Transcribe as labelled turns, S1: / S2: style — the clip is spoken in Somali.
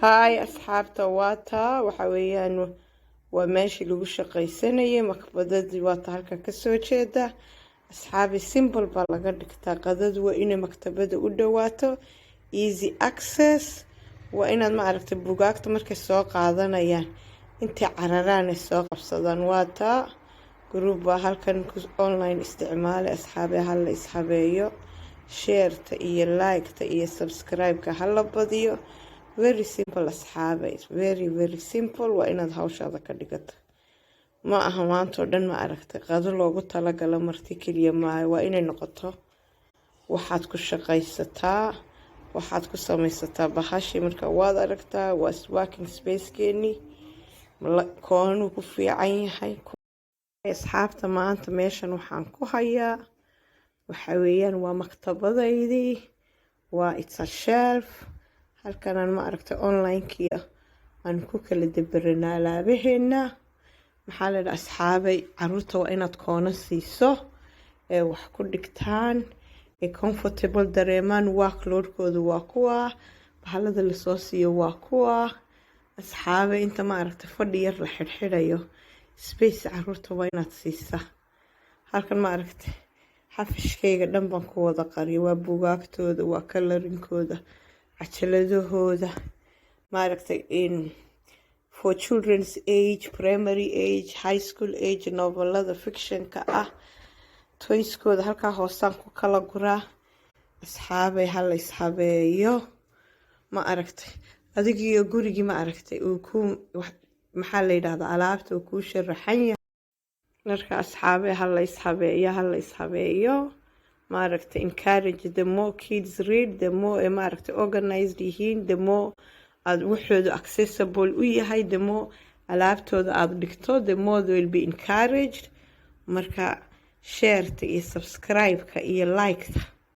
S1: هاي أصحابتا واتا وحويان وماشي لغو شقيسانية مكبدد واتا هالكا كسو جيدا أصحابي سيمبل بالاغا دكتا قدد وإنا مكتبدا ودواتو easy access وإنا ما عرفت بوغاكتا مركي سو قادانيان انتي عرران سو قبصدان واتا جروبا هالكا اونلاين استعمالي أصحابي هالا إصحابيو شيرتا إيا لايكتا إيا سبسكرايبكا هالا بديو very simple أصحابي very simple وإناد هاوشادا كدقت ما أهمانتو دان ما أركتي قادو لوغو تلاقالا مرتي كليا معي وإنay noqoto waxaad ku shaqaysataa waxaad ku samaysataa bahashii marka waad aragtaa waa working space-keeni koonuu ku fiican yahay asxaabta maanta meeshan waxaan ku hayaa waxa weeyaan waa maktabadaydii waa it's a shelf halkanaan ma aragtay online-kiya aan ku kala dabaranaa alaabaheena maxaa la dhahaa asxaabay caruurta waa inaad koona siiso ee wax ku dhigtaan ee comfortable dareemaan workload-kooda waa kuwa bahalada lasoo siiyo waa kuwa asxaabay inta ma aragtay fadhi yar la xidhxidhayo space caruurta waa inaad siisaa halkan ma aragtay xafishkayga dhan baan ku wada qariyo waa buugaagtooda waa coloring-kooda cajaladahooda ma aragtay for children's age primary age high school age novelada fictionka ah toyskooda halkaa hoosaan ku kala guraa asxaabay hala ishabeeyo ma aragtay adigiyo gurigii ma aragtay uu ku maxaa la yidhaahdaa alaabta uu kuu sharaxan yahay marka asxaabay hala ishabeeyo ma aragtay encourage the more kids read the more ma aragtay organized yihiin the more aad waxooda accessible u yahay the more alaabtooda aad dhigto the more they will be encouraged marka shareta iyo subscribe-ka iyo like-ta